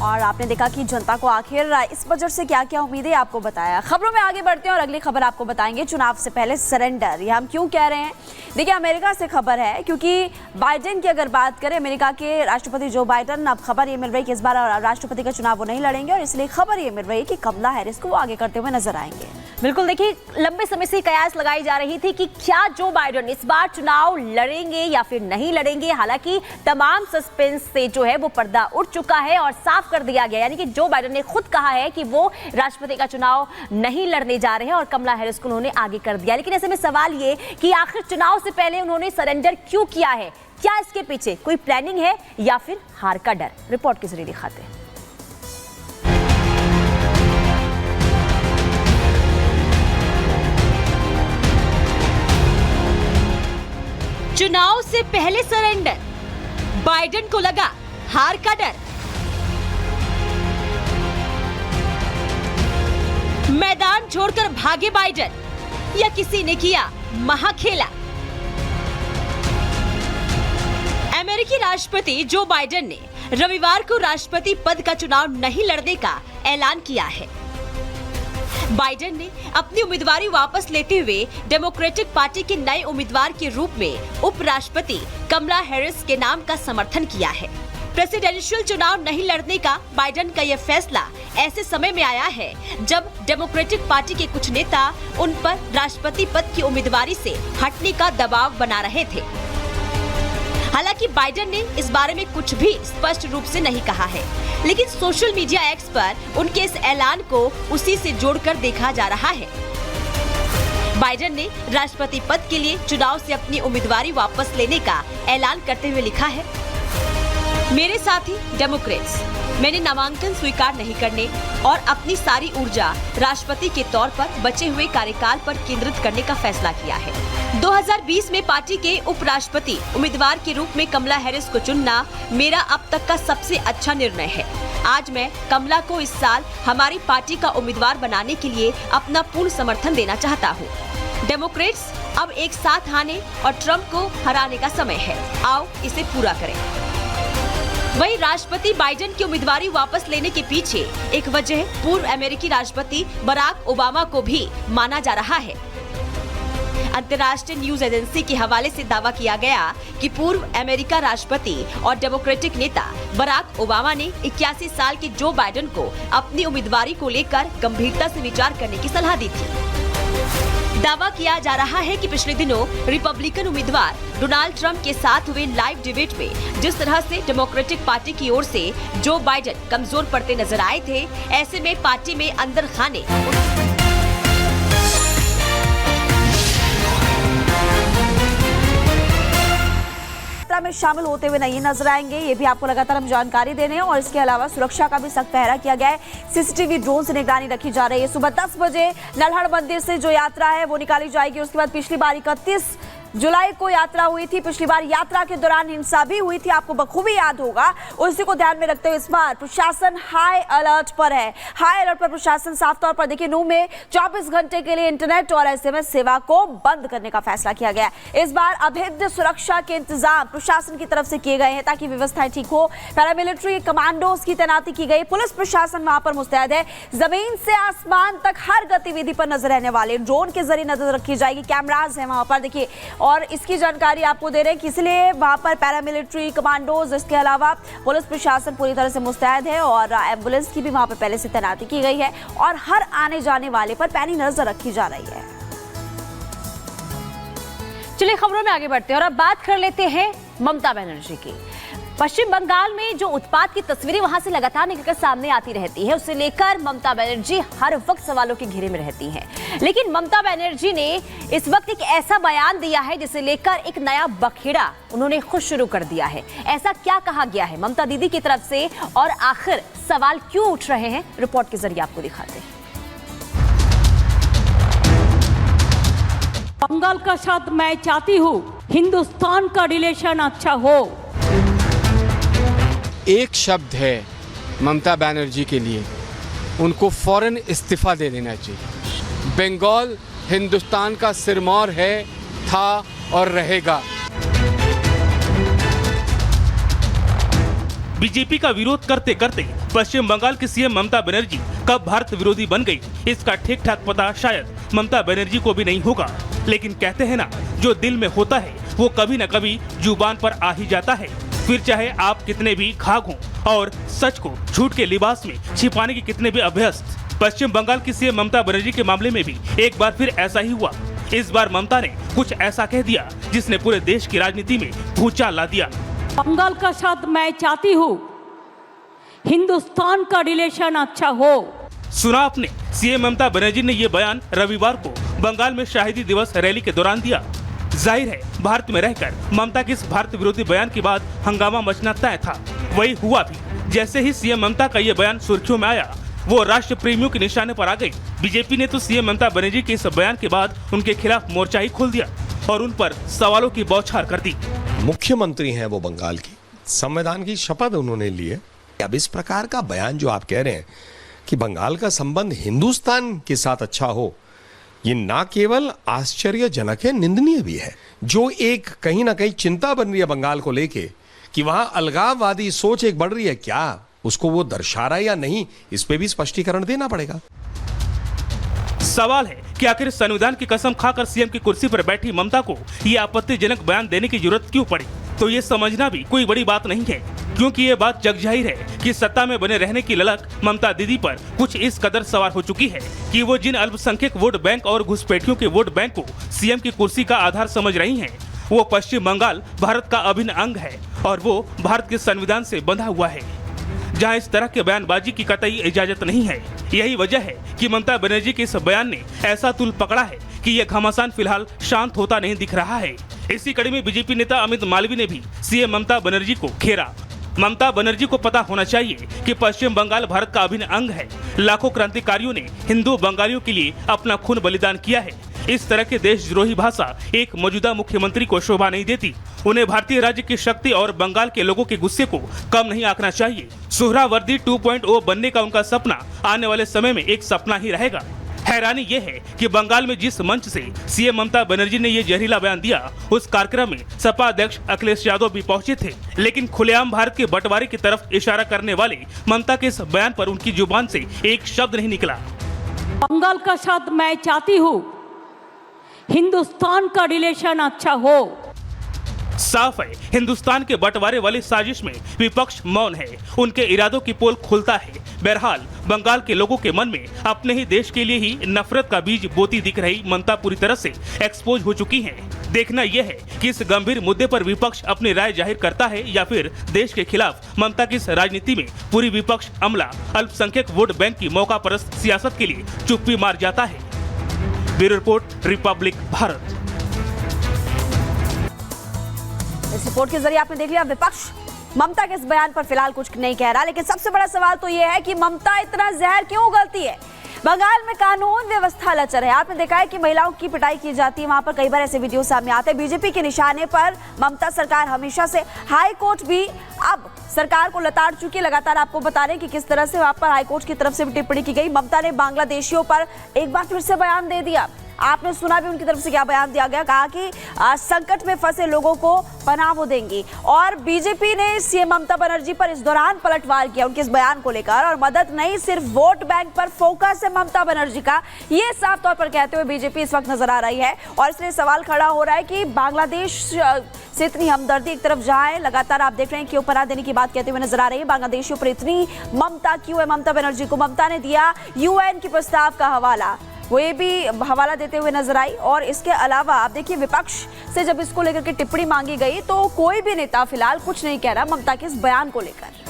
और आपने देखा कि जनता को आखिर इस बजट से क्या क्या उम्मीदें आपको बताया। खबरों में आगे बढ़ते हैं और अगली खबर आपको बताएंगे चुनाव से पहले सरेंडर। ये हम क्यों कह रहे हैं? देखिए, अमेरिका से खबर है क्योंकि बाइडेन की अगर बात करें, अमेरिका के राष्ट्रपति जो बाइडेन, अब खबर ये मिल रही है कि इस बार राष्ट्रपति का चुनाव वो नहीं लड़ेंगे और इसलिए खबर ये मिल रही है कि कमला हैरिस को वो आगे करते हुए नजर आएंगे। बिल्कुल, देखिए लंबे समय से कयास लगाई जा रही थी कि क्या जो बाइडेन इस बार चुनाव लड़ेंगे या फिर नहीं लड़ेंगे। हालांकि तमाम सस्पेंस से जो है वो पर्दा उठ चुका है और साफ कर दिया गया, यानी कि जो बाइडेन ने खुद कहा है कि वो राष्ट्रपति का चुनाव नहीं लड़ने जा रहे हैं और कमला हैरिस को उन्होंने आगे कर दिया। लेकिन ऐसे में सवाल ये कि आखिर चुनाव से पहले उन्होंने सरेंडर क्यों किया है? क्या इसके पीछे कोई प्लानिंग है या फिर हार का डर? रिपोर्ट के जरिए दिखाते हैं। चुनाव से पहले सरेंडर, बाइडेन को लगा हार का डर। मैदान छोड़कर भागे बाइडेन या किसी ने किया महाखेला? अमेरिकी राष्ट्रपति जो बाइडेन ने रविवार को राष्ट्रपति पद का चुनाव नहीं लड़ने का ऐलान किया है। बाइडेन ने अपनी उम्मीदवारी वापस लेते हुए डेमोक्रेटिक पार्टी के नए उम्मीदवार के रूप में उपराष्ट्रपति कमला हैरिस के नाम का समर्थन किया है। प्रेसिडेंशियल चुनाव नहीं लड़ने का बाइडेन का यह फैसला ऐसे समय में आया है जब डेमोक्रेटिक पार्टी के कुछ नेता उन पर राष्ट्रपति पद की उम्मीदवारी से हटने का दबाव बना रहे थे। हालांकि बाइडेन ने इस बारे में कुछ भी स्पष्ट रूप से नहीं कहा है, लेकिन सोशल मीडिया एक्स पर उनके इस ऐलान को उसी से जोड़कर देखा जा रहा है। बाइडेन ने राष्ट्रपति पद के लिए चुनाव से अपनी उम्मीदवारी वापस लेने का ऐलान करते हुए लिखा है, मेरे साथी डेमोक्रेट्स, मैंने नामांकन स्वीकार नहीं करने और अपनी सारी ऊर्जा राष्ट्रपति के तौर पर बचे हुए कार्यकाल पर केंद्रित करने का फैसला किया है। 2020 में पार्टी के उपराष्ट्रपति उम्मीदवार के रूप में कमला हैरिस को चुनना मेरा अब तक का सबसे अच्छा निर्णय है। आज मैं कमला को इस साल हमारी पार्टी का उम्मीदवार बनाने के लिए अपना पूर्ण समर्थन देना चाहता हूँ। डेमोक्रेट्स, अब एक साथ आने और ट्रंप को हराने का समय है। आओ इसे पूरा करें। वहीं राष्ट्रपति बाइडेन की उम्मीदवारी वापस लेने के पीछे एक वजह पूर्व अमेरिकी राष्ट्रपति बराक ओबामा को भी माना जा रहा है। अंतर्राष्ट्रीय न्यूज एजेंसी के हवाले से दावा किया गया कि पूर्व अमेरिका राष्ट्रपति और डेमोक्रेटिक नेता बराक ओबामा ने 81 साल के जो बाइडेन को अपनी उम्मीदवारी को लेकर गंभीरता से विचार करने की सलाह दी थी। दावा किया जा रहा है कि पिछले दिनों रिपब्लिकन उम्मीदवार डोनाल्ड ट्रंप के साथ हुए लाइव डिबेट में जिस तरह से डेमोक्रेटिक पार्टी की ओर से जो बाइडेन कमजोर पड़ते नजर आए थे, ऐसे में पार्टी में अंदर खाने में शामिल होते हुए नहीं नजर आएंगे। ये भी आपको लगातार हम जानकारी दे रहे हैं और इसके अलावा सुरक्षा का भी सख्त पहरा किया गया है। सीसीटीवी ड्रोन से निगरानी रखी जा रही है। सुबह 10 बजे नल्हड़ मंदिर से जो यात्रा है वो निकाली जाएगी। उसके बाद पिछली बार 31 जुलाई को यात्रा हुई थी। पिछली बार यात्रा के दौरान हिंसा भी हुई थी, आपको बखूबी याद होगा। उसी को ध्यान में रखते हुए इस बार प्रशासन हाई अलर्ट पर है। हाई अलर्ट पर प्रशासन साफ तौर पर देखिए, नूह में 24 घंटे के लिए इंटरनेट और SMS सेवा को बंद करने का फैसला किया गया है। इस बार अभेद्य सुरक्षा के इंतजाम प्रशासन की तरफ से किए गए हैं ताकि व्यवस्थाएं ठीक हो। पैरामिलिट्री कमांडोज की तैनाती की गई। पुलिस प्रशासन वहां पर मुस्तैद है। जमीन से आसमान तक हर गतिविधि पर नजर रहने वाले ड्रोन के जरिए नजर रखी जाएगी। कैमराज है वहां पर देखिए, और इसकी जानकारी आपको दे रहे हैं कि इसलिए वहां पर पैरामिलिट्री कमांडोज, इसके अलावा पुलिस प्रशासन पूरी तरह से मुस्तैद है और एम्बुलेंस की भी वहां पर पहले से तैनाती की गई है और हर आने जाने वाले पर पैनी नजर रखी जा रही है। चलिए खबरों में आगे बढ़ते हैं और अब बात कर लेते हैं ममता बनर्जी की। पश्चिम बंगाल में जो उत्पात की तस्वीरें वहां से लगातार निकलकर सामने आती रहती है, उसे लेकर ममता बनर्जी हर वक्त सवालों के घेरे में रहती हैं। लेकिन ममता बनर्जी ने इस वक्त एक ऐसा बयान दिया है जिसे लेकर एक नया बखेड़ा उन्होंने खुद शुरू कर दिया है। ऐसा क्या कहा गया है ममता दीदी की तरफ से और आखिर सवाल क्यों उठ रहे हैं, रिपोर्ट के जरिए आपको दिखाते हैं। बंगाल का साथ मैं चाहती हूँ हिंदुस्तान का रिलेशन अच्छा हो। एक शब्द है ममता बनर्जी के लिए, उनको फौरन इस्तीफा दे देना चाहिए। बंगाल हिंदुस्तान का सिरमौर है, था और रहेगा। बीजेपी का विरोध करते करते पश्चिम बंगाल की सीएम ममता बनर्जी कब भारत विरोधी बन गई, इसका ठीक ठाक पता शायद ममता बनर्जी को भी नहीं होगा। लेकिन कहते हैं ना, जो दिल में होता है वो कभी न कभी जुबान पर आ ही जाता है। फिर चाहे आप कितने भी खाक हों और सच को झूठ के लिबास में छिपाने के कितने भी अभ्यस्त। पश्चिम बंगाल की सीएम ममता बनर्जी के मामले में भी एक बार फिर ऐसा ही हुआ। इस बार ममता ने कुछ ऐसा कह दिया जिसने पूरे देश की राजनीति में भूचाल ला दिया। बंगाल का साथ मैं चाहती हूँ हिंदुस्तान का रिलेशन अच्छा हो। सुना आपने, सीएम ममता बनर्जी ने ये बयान रविवार को बंगाल में शहीदी दिवस रैली के दौरान दिया। जाहिर है, भारत में रहकर ममता के इस भारत विरोधी बयान के बाद हंगामा मचना तय था। वही हुआ भी। जैसे ही सीएम ममता का ये बयान सुर्खियों में आया, वो राष्ट्र प्रेमियों के निशाने पर आ गई। बीजेपी ने तो सीएम ममता बनर्जी के इस बयान के बाद उनके खिलाफ मोर्चा ही खोल दिया और उन पर सवालों की बौछार कर दी। मुख्यमंत्री हैं वो बंगाल की, संविधान की शपथ उन्होंने ली है। अब इस प्रकार का बयान जो आप कह रहे हैं कि बंगाल का संबंध हिंदुस्तान के साथ अच्छा हो, ये ना केवल आश्चर्यजनक है, निंदनीय भी है। जो एक कहीं ना कहीं चिंता बन रही है बंगाल को लेके कि वहां अलगाववादी सोच एक बढ़ रही है, क्या उसको वो दर्शा रहा है या नहीं, इस पे भी स्पष्टीकरण देना पड़ेगा। सवाल है कि आखिर संविधान की कसम खाकर सीएम की कुर्सी पर बैठी ममता को ये आपत्तिजनक बयान देने की जरूरत क्यों पड़ी? तो ये समझना भी कोई बड़ी बात नहीं है, क्योंकि ये बात जग जाहिर है कि सत्ता में बने रहने की ललक ममता दीदी पर कुछ इस कदर सवार हो चुकी है कि वो जिन अल्पसंख्यक वोट बैंक और घुसपैठियों के वोट बैंक को सीएम की कुर्सी का आधार समझ रही हैं, वो पश्चिम बंगाल भारत का अभिन्न अंग है और वो भारत के संविधान से बंधा हुआ है, जहां इस तरह के बयानबाजी की कतई इजाजत नहीं है। यही वजह है कि ममता बनर्जी के इस बयान ने ऐसा तुल पकड़ा है कि यह घमासान फिलहाल शांत होता नहीं दिख रहा है। इसी कड़ी में बीजेपी नेता अमित मालवीय ने भी सीएम ममता बनर्जी को घेरा। ममता बनर्जी को पता होना चाहिए कि पश्चिम बंगाल भारत का अभिन्न अंग है। लाखों क्रांतिकारियों ने हिंदू बंगालियों के लिए अपना खून बलिदान किया है। इस तरह के देशद्रोही भाषा एक मौजूदा मुख्यमंत्री को शोभा नहीं देती। उन्हें भारतीय राज्य की शक्ति और बंगाल के लोगों के गुस्से को कम नहीं आंकना चाहिए। सुहरावर्दी 2.0 बनने का उनका सपना आने वाले समय में एक सपना ही रहेगा। हैरानी यह है कि बंगाल में जिस मंच से सीएम ममता बनर्जी ने ये जहरीला बयान दिया, उस कार्यक्रम में सपा अध्यक्ष अखिलेश यादव भी पहुंचे थे, लेकिन खुलेआम भारत के बंटवारे की तरफ इशारा करने वाले ममता के इस बयान पर उनकी जुबान से एक शब्द नहीं निकला। बंगाल का साथ मैं चाहती हूँ हिंदुस्तान का रिलेशन अच्छा हो। साफ है, हिंदुस्तान के बंटवारे वाली साजिश में विपक्ष मौन है, उनके इरादों की पोल खुलता है। बहरहाल बंगाल के लोगों के मन में अपने ही देश के लिए ही नफरत का बीज बोती दिख रही ममता पूरी तरह से एक्सपोज हो चुकी हैं। देखना यह है कि इस गंभीर मुद्दे पर विपक्ष अपनी राय जाहिर करता है या फिर देश के खिलाफ ममता की इस राजनीति में पूरी विपक्ष अमला अल्पसंख्यक वोट बैंक की मौका परस्त सियासत के लिए चुप्पी मार जाता है। Bureau report, Republic Bharat. इस रिपोर्ट के जरिए आपने देख लिया, विपक्ष ममता के इस बयान पर फिलहाल कुछ नहीं कह रहा, लेकिन सबसे बड़ा सवाल तो यह है कि ममता इतना जहर क्यों उगलती है। बंगाल में कानून व्यवस्था लचर है। आपने देखा है कि महिलाओं की पिटाई की जाती है, वहां पर कई बार ऐसे वीडियो सामने आते हैं। बीजेपी के निशाने पर ममता सरकार हमेशा से, हाई कोर्ट भी अब सरकार को लताड़ चुकी है। लगातार आपको बता रहे हैं कि किस तरह से वहां पर हाई कोर्ट की तरफ से भी टिप्पणी की गई। ममता ने बांग्लादेशियों पर एक बार फिर से बयान दे दिया। आपने सुना भी उनकी तरफ से क्या बयान दिया गया, कहा कि संकट में फंसे लोगों को पनाह वो देंगी। और बीजेपी ने सीएम ममता बनर्जी पर इस दौरान पलटवार किया उनके इस बयान को लेकर, और मदद नहीं सिर्फ वोट बैंक पर फोकस है ममता बनर्जी का, ये साफ तौर पर कहते हुए बीजेपी इस वक्त नजर आ रही है। और इसलिए सवाल खड़ा हो रहा है कि बांग्लादेश से इतनी हमदर्दी एक तरफ जहां है, लगातार आप देख रहे हैं कि पनाह देने की बात कहते हुए नजर आ रही है। बांग्लादेशियों पर इतनी ममता क्यों है ममता बनर्जी को? ममता ने दिया यूएन के प्रस्ताव का हवाला, वो ये भी हवाला देते हुए नजर आई। और इसके अलावा आप देखिए, विपक्ष से जब इसको लेकर के टिप्पणी मांगी गई तो कोई भी नेता फिलहाल कुछ नहीं कह रहा ममता के इस बयान को लेकर।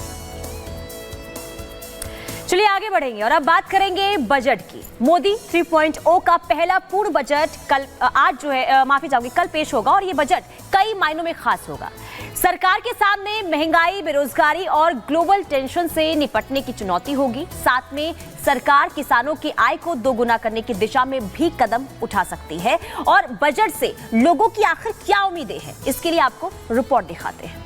चलिए आगे बढ़ेंगे और अब बात करेंगे बजट की। मोदी 3.0 का पहला पूर्ण बजट कल पेश होगा और ये बजट कई मायनों में खास होगा। सरकार के सामने महंगाई, बेरोजगारी और ग्लोबल टेंशन से निपटने की चुनौती होगी। साथ में सरकार किसानों की आय को दोगुना करने की दिशा में भी कदम उठा सकती है। और बजट से लोगों की आखिर क्या उम्मीदें हैं, इसके लिए आपको रिपोर्ट दिखाते हैं।